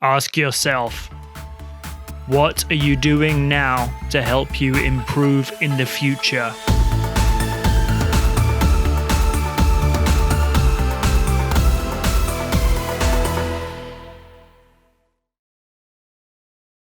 Ask yourself, what are you doing now to help you improve in the future?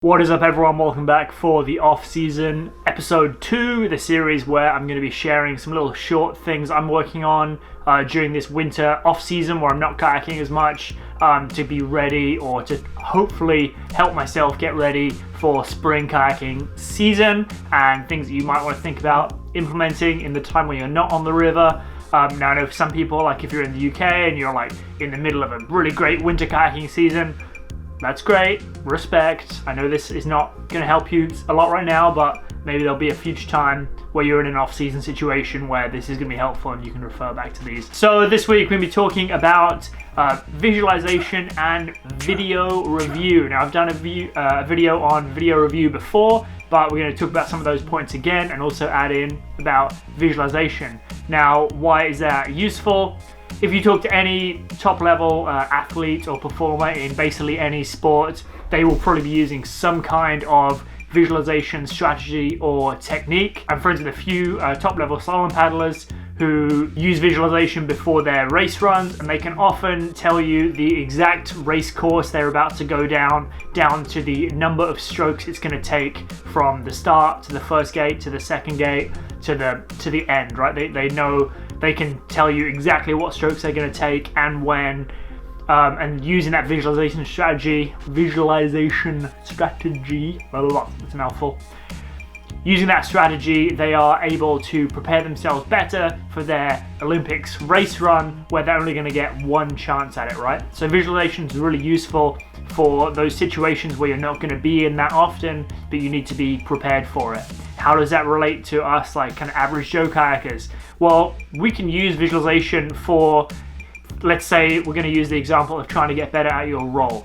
What is up, everyone? Welcome back for the off-season episode 2, the series where I'm going to be sharing some little short things I'm working on during this winter off-season where I'm not kayaking as much, to be ready or to hopefully help myself get ready for spring kayaking season, and things that you might want to think about implementing in the time when you're not on the river. Now I know for some people, like if you're in the UK and you're like in the middle of a really great winter kayaking season, that's great, respect. I know this is not going to help you a lot right now, but maybe there'll be a future time where you're in an off-season situation where this is going to be helpful and you can refer back to these. So this week we're going to be talking about visualization and video review. Now I've done a video on video review before, but we're going to talk about some of those points again and also add in about visualization. Now, why is that useful? If you talk to any top-level athlete or performer in basically any sport, they will probably be using some kind of visualization strategy or technique. I'm friends with a few top-level slalom paddlers who use visualization before their race runs, and they can often tell you the exact race course they're about to go down to the number of strokes it's going to take from the start to the first gate to the second gate to the end, right? They know, they can tell you exactly what strokes they're going to take and when, and using that visualization strategy, it's a mouthful. Using that strategy, they are able to prepare themselves better for their Olympics race run, where they're only going to get one chance at it, right? So visualization is really useful for those situations where you're not going to be in that often, but you need to be prepared for it. How does that relate to us, like kind of average Joe kayakers? Well, we can use visualization for, let's say we're going to use the example of trying to get better at your roll.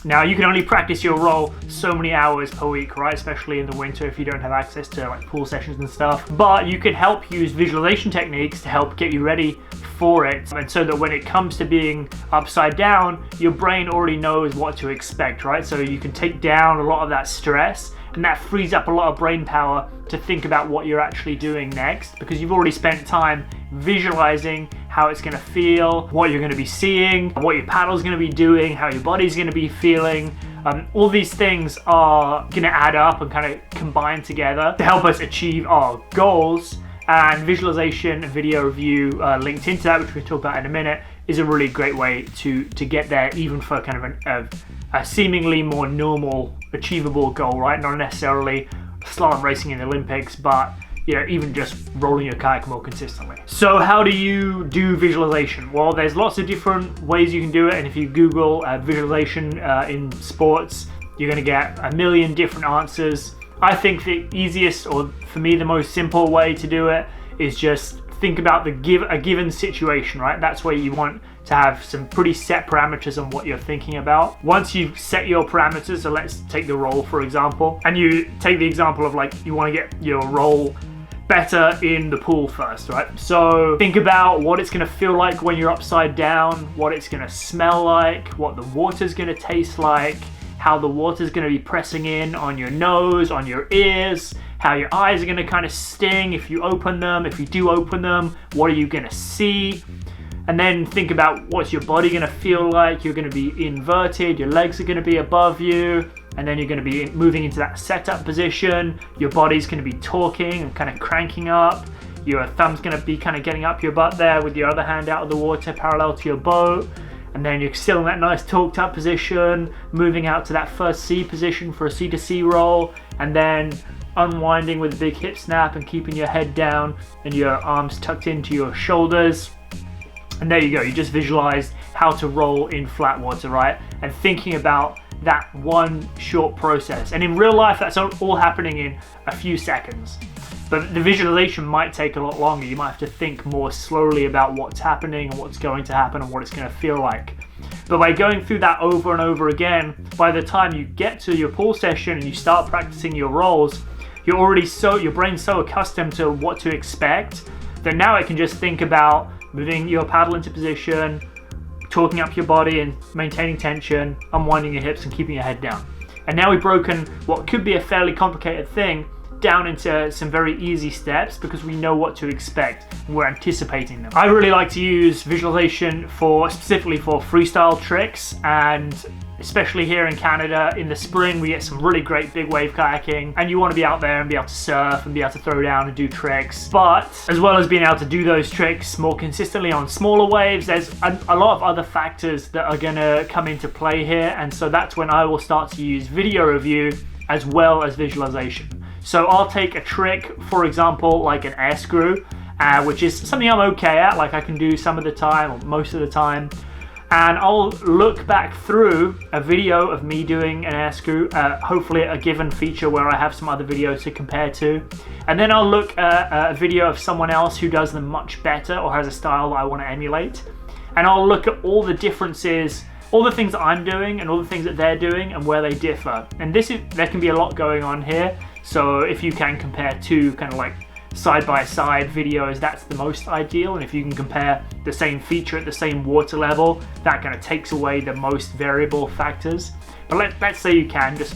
Now, you can only practice your roll so many hours per week, right? Especially in the winter if you don't have access to like pool sessions and stuff. But you can help use visualization techniques to help get you ready for it. And so that when it comes to being upside down, your brain already knows what to expect, right? So you can take down a lot of that stress, and that frees up a lot of brain power to think about what you're actually doing next, because you've already spent time visualizing how it's going to feel, what you're going to be seeing, what your paddle's going to be doing, how your body's going to be feeling. All these things are going to add up and kind of combine together to help us achieve our goals. And visualization and video review linked into that, which we'll talk about in a minute, is a really great way to get there, even for kind of a seemingly more normal, achievable goal, right? Not necessarily slalom racing in the Olympics, but even just rolling your kayak more consistently. So how do you do visualization? Well, there's lots of different ways you can do it, and if you Google visualization in sports, you're going to get a million different answers. I think the easiest, or for me the most simple way to do it, is just think about a given situation, right? That's where you want to have some pretty set parameters on what you're thinking about. Once you've set your parameters, so let's take the roll for example, and you take the example of like you want to get your roll better in the pool first, right? So think about what it's going to feel like when you're upside down, what it's going to smell like, what the water's going to taste like, how the water's going to be pressing in on your nose, on your ears, how your eyes are going to kind of sting if you open them. If you do open them, what are you going to see? And then think about what's your body going to feel like. You're going to be inverted, your legs are going to be above you, and then you're going to be moving into that setup position. Your body's going to be talking and kind of cranking up. Your thumb's going to be kind of getting up your butt there with your other hand out of the water parallel to your boat. And then you're still in that nice talked up position, moving out to that first C position for a C to C roll, and then unwinding with a big hip snap and keeping your head down and your arms tucked into your shoulders. And there you go, you just visualized how to roll in flat water, right? And thinking about that one short process. And in real life, that's all happening in a few seconds. But the visualization might take a lot longer. You might have to think more slowly about what's happening and what's going to happen and what it's going to feel like. But by going through that over and over again, by the time you get to your pool session and you start practicing your rolls, your brain's so accustomed to what to expect that now it can just think about moving your paddle into position, torquing up your body and maintaining tension, unwinding your hips and keeping your head down. And now we've broken what could be a fairly complicated thing down into some very easy steps because we know what to expect and we're anticipating them. I really like to use visualization specifically for freestyle tricks, and especially here in Canada in the spring we get some really great big wave kayaking, and you want to be out there and be able to surf and be able to throw down and do tricks. But as well as being able to do those tricks more consistently on smaller waves, there's a lot of other factors that are going to come into play here, and so that's when I will start to use video review as well as visualization. So I'll take a trick, for example, like an air screw, which is something I'm okay at, like I can do some of the time or most of the time. And I'll look back through a video of me doing an air screw, hopefully a given feature where I have some other videos to compare to. And then I'll look at a video of someone else who does them much better or has a style that I want to emulate. And I'll look at all the differences, all the things that I'm doing and all the things that they're doing and where they differ. And there can be a lot going on here. So if you can compare two kind of like side-by-side videos, that's the most ideal. And if you can compare the same feature at the same water level, that kind of takes away the most variable factors. But let's say you can, just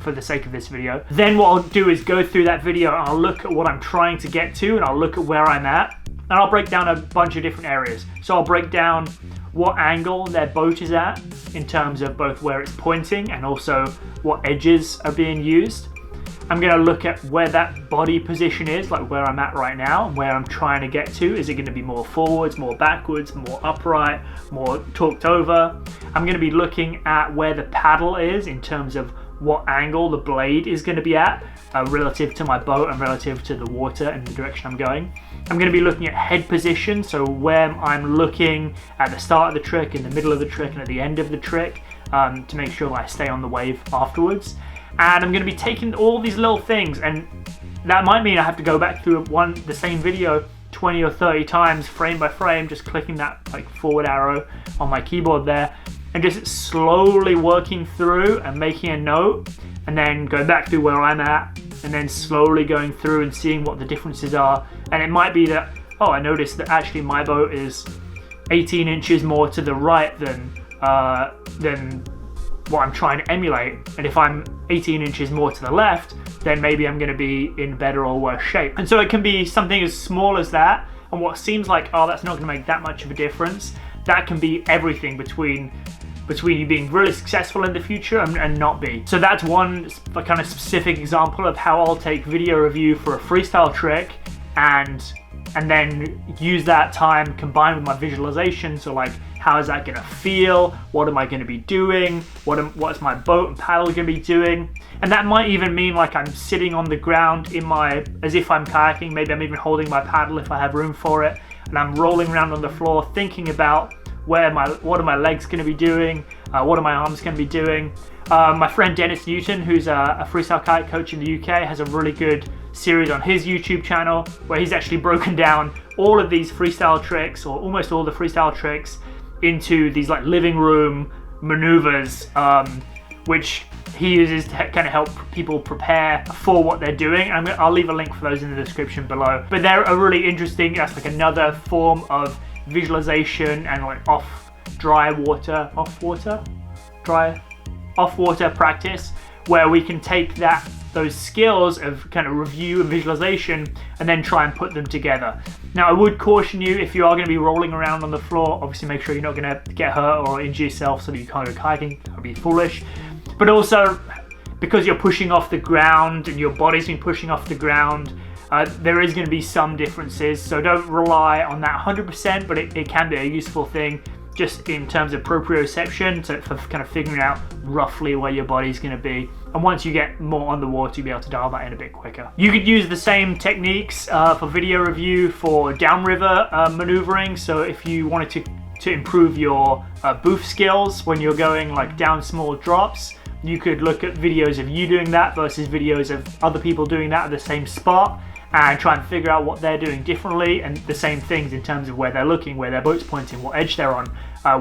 for the sake of this video. Then what I'll do is go through that video and I'll look at what I'm trying to get to, and I'll look at where I'm at, and I'll break down a bunch of different areas. So I'll break down what angle their boat is at in terms of both where it's pointing and also what edges are being used. I'm going to look at where that body position is, like where I'm at right now, and where I'm trying to get to. Is it going to be more forwards, more backwards, more upright, more torqued over? I'm going to be looking at where the paddle is in terms of what angle the blade is going to be at relative to my boat and relative to the water and the direction I'm going. I'm going to be looking at head position, so where I'm looking at the start of the trick, in the middle of the trick, and at the end of the trick to make sure that I stay on the wave afterwards. And I'm going to be taking all these little things, and that might mean I have to go back through the same video 20 or 30 times, frame by frame, just clicking that like forward arrow on my keyboard there, and just slowly working through and making a note, and then going back through where I'm at, and then slowly going through and seeing what the differences are. And it might be that, oh, I noticed that actually my boat is 18 inches more to the right than what I'm trying to emulate, and if I'm 18 inches more to the left, then maybe I'm going to be in better or worse shape. And so it can be something as small as that, and what seems like, oh, that's not going to make that much of a difference, that can be everything between you being really successful in the future and not be. So that's one kind of specific example of how I'll take video review for a freestyle trick and then use that time combined with my visualization. So like, how is that going to feel? What am I going to be doing? What's my boat and paddle going to be doing? And that might even mean like I'm sitting on the ground as if I'm kayaking. Maybe I'm even holding my paddle if I have room for it, and I'm rolling around on the floor thinking about what are my legs going to be doing? What are my arms going to be doing? My friend Dennis Newton, who's a freestyle kayak coach in the UK, has a really good series on his YouTube channel where he's actually broken down all of these freestyle tricks, or almost all the freestyle tricks, into these like living room maneuvers, which he uses to kind of help people prepare for what they're doing. I'll leave a link for those in the description below. But they're a really interesting, that's like another form of visualization and like off-water practice, where we can take those skills of kind of review and visualization and then try and put them together. Now, I would caution you, if you are going to be rolling around on the floor, obviously make sure you're not going to get hurt or injure yourself so that you can't go kayaking. That would be foolish. But also, because you're pushing off the ground and your body's been pushing off the ground, there is going to be some differences, so don't rely on that 100%, but it can be a useful thing just in terms of proprioception, so for kind of figuring out roughly where your body's going to be. And once you get more on the water, you'll be able to dial that in a bit quicker. You could use the same techniques for video review for downriver maneuvering. So if you wanted to improve your boof skills when you're going like down small drops, you could look at videos of you doing that versus videos of other people doing that at the same spot, and try and figure out what they're doing differently, and the same things in terms of where they're looking, where their boat's pointing, what edge they're on,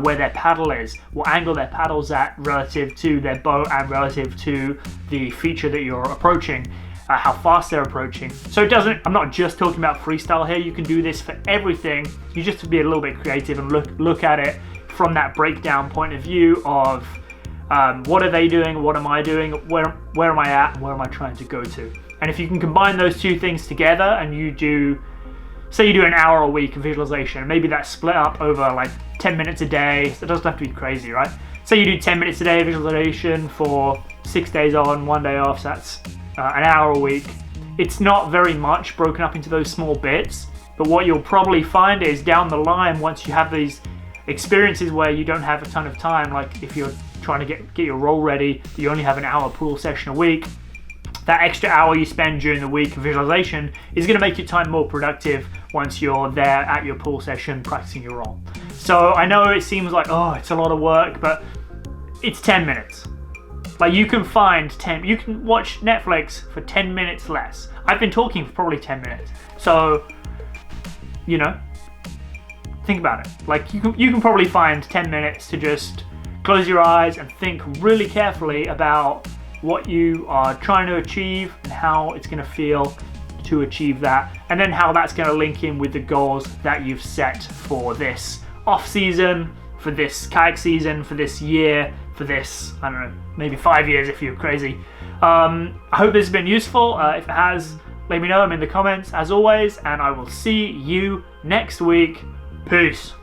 where their paddle is, what angle their paddle's at relative to their boat and relative to the feature that you're approaching, how fast they're approaching. So I'm not just talking about freestyle here, you can do this for everything. You just have to be a little bit creative and look at it from that breakdown point of view of what are they doing, what am I doing, where am I at, and where am I trying to go to. And if you can combine those two things together and you do, say you do an hour a week of visualization, maybe that's split up over like 10 minutes a day, so it doesn't have to be crazy, right? Say you do 10 minutes a day of visualization for 6 days on, 1 day off, so that's an hour a week. It's not very much broken up into those small bits, but what you'll probably find is down the line, once you have these experiences where you don't have a ton of time, like if you're trying to get your roll ready, you only have an hour pool session a week, that extra hour you spend during the week of visualization is going to make your time more productive once you're there at your pool session practicing your roll. So I know it seems like, oh, it's a lot of work, but it's 10 minutes. Like you can watch Netflix for 10 minutes less. I've been talking for probably 10 minutes. So, you know, think about it. Like you can probably find 10 minutes to just close your eyes and think really carefully about what you are trying to achieve and how it's going to feel to achieve that, and then how that's going to link in with the goals that you've set for this off season, for this kayak season, for this year, for this, I don't know, maybe 5 years if you're crazy. I hope this has been useful. If it has, let me know in the comments as always, and I will see you next week. Peace.